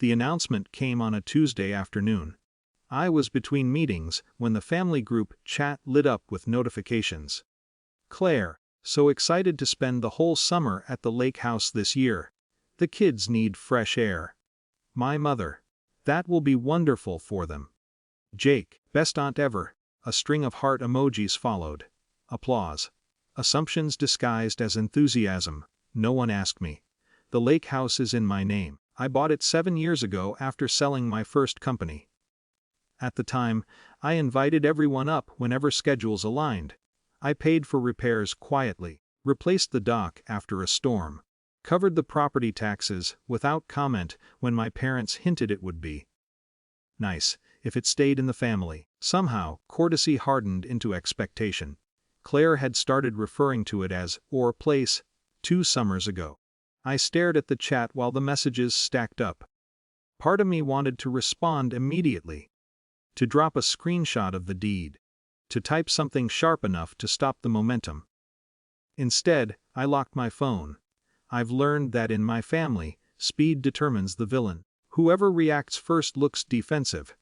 The announcement came on a Tuesday afternoon. I was between meetings when the family group chat lit up with notifications. Claire, so excited to spend the whole summer at the lake house this year. The kids need fresh air. My mother. That will be wonderful for them. Jake, best aunt ever. A string of heart emojis followed. Applause. Assumptions disguised as enthusiasm. No one asked me. The lake house is in my name. I bought it 7 years ago after selling my first company. At the time, I invited everyone up whenever schedules aligned. I paid for repairs quietly, replaced the dock after a storm, covered the property taxes without comment when my parents hinted it would be nice if it stayed in the family. Somehow, courtesy hardened into expectation. Claire had started referring to it as "our place" 2 summers ago. I stared at the chat while the messages stacked up. Part of me wanted to respond immediately. To drop a screenshot of the deed. To type something sharp enough to stop the momentum. Instead, I locked my phone. I've learned that in my family, speed determines the villain. Whoever reacts first looks defensive.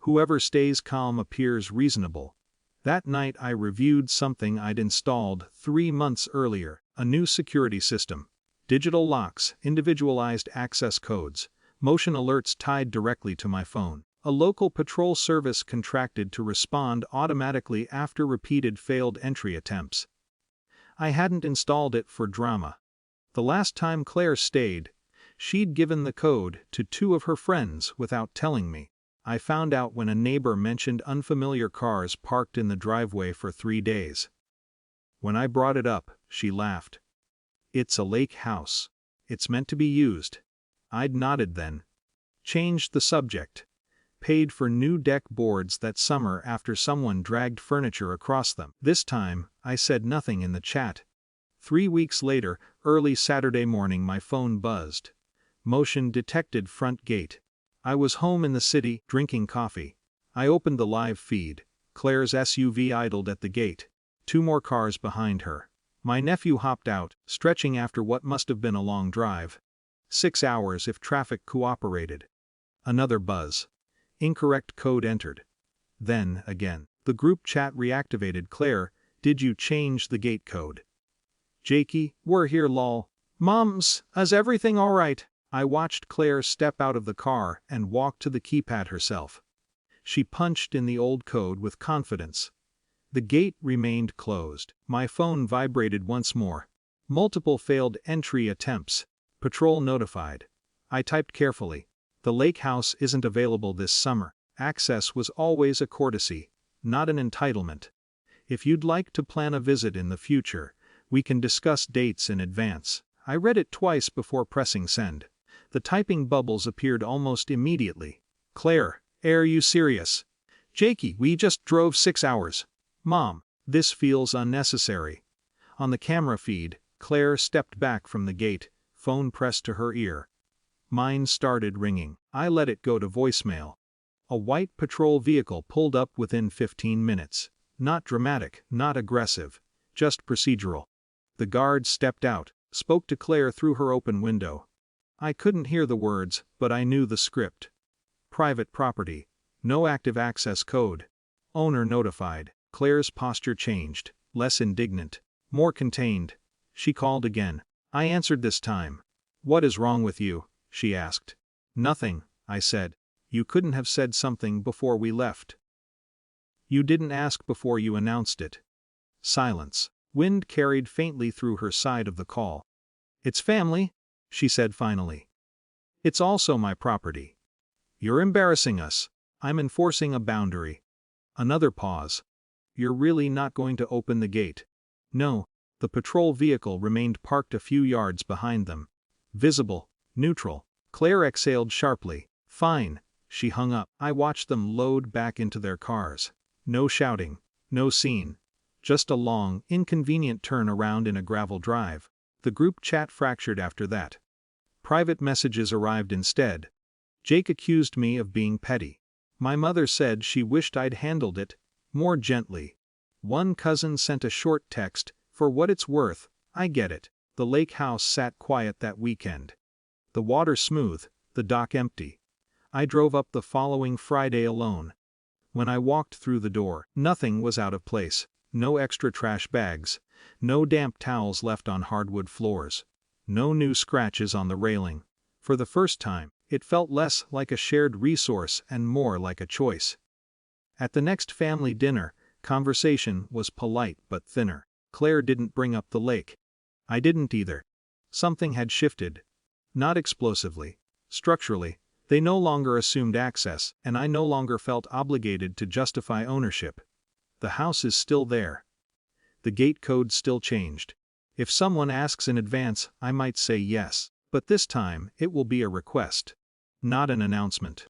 Whoever stays calm appears reasonable. That night I reviewed something I'd installed 3 months earlier, a new security system. Digital locks, individualized access codes, motion alerts tied directly to my phone. A local patrol service contracted to respond automatically after repeated failed entry attempts. I hadn't installed it for drama. The last time Claire stayed, she'd given the code to 2 of her friends without telling me. I found out when a neighbor mentioned unfamiliar cars parked in the driveway for 3 days. When I brought it up, she laughed. It's a lake house. It's meant to be used. I'd nodded then. Changed the subject. Paid for new deck boards that summer after someone dragged furniture across them. This time, I said nothing in the chat. 3 weeks later, early Saturday morning, my phone buzzed. Motion detected front gate. I was home in the city, drinking coffee. I opened the live feed. Claire's SUV idled at the gate. 2 more cars behind her. My nephew hopped out, stretching after what must have been a long drive. 6 hours if traffic cooperated. Another buzz. Incorrect code entered. Then, again. The group chat reactivated. Claire, did you change the gate code? Jakey, we're here lol. Moms, is everything alright? I watched Claire step out of the car and walk to the keypad herself. She punched in the old code with confidence. The gate remained closed. My phone vibrated once more. Multiple failed entry attempts. Patrol notified. I typed carefully. The lake house isn't available this summer. Access was always a courtesy, not an entitlement. If you'd like to plan a visit in the future, we can discuss dates in advance. I read it twice before pressing send. The typing bubbles appeared almost immediately. Claire, are you serious? Jakey, we just drove 6 hours. Mom, this feels unnecessary. On the camera feed, Claire stepped back from the gate, phone pressed to her ear. Mine started ringing. I let it go to voicemail. A white patrol vehicle pulled up within 15 minutes. Not dramatic, not aggressive, just procedural. The guard stepped out, spoke to Claire through her open window. I couldn't hear the words, but I knew the script. Private property. No active access code. Owner notified. Claire's posture changed, less indignant, more contained. She called again. I answered this time. What is wrong with you? She asked. Nothing, I said. You couldn't have said something before we left. You didn't ask before you announced it. Silence. Wind carried faintly through her side of the call. It's family, she said finally. It's also my property. You're embarrassing us. I'm enforcing a boundary. Another pause. You're really not going to open the gate? No. The patrol vehicle remained parked a few yards behind them. Visible, neutral. Claire exhaled sharply. Fine. She hung up. I watched them load back into their cars. No shouting, no scene. Just a long, inconvenient turn around in a gravel drive. The group chat fractured after that. Private messages arrived instead. Jake accused me of being petty. My mother said she wished I'd handled it more gently. One cousin sent a short text, for what it's worth, I get it. The lake house sat quiet that weekend. The water smooth, the dock empty. I drove up the following Friday alone. When I walked through the door, nothing was out of place. No extra trash bags, no damp towels left on hardwood floors, no new scratches on the railing. For the first time, it felt less like a shared resource and more like a choice. At the next family dinner, conversation was polite but thinner. Claire didn't bring up the lake. I didn't either. Something had shifted. Not explosively. Structurally, they no longer assumed access, and I no longer felt obligated to justify ownership. The house is still there. The gate code still changed. If someone asks in advance, I might say yes, but this time it will be a request, not an announcement.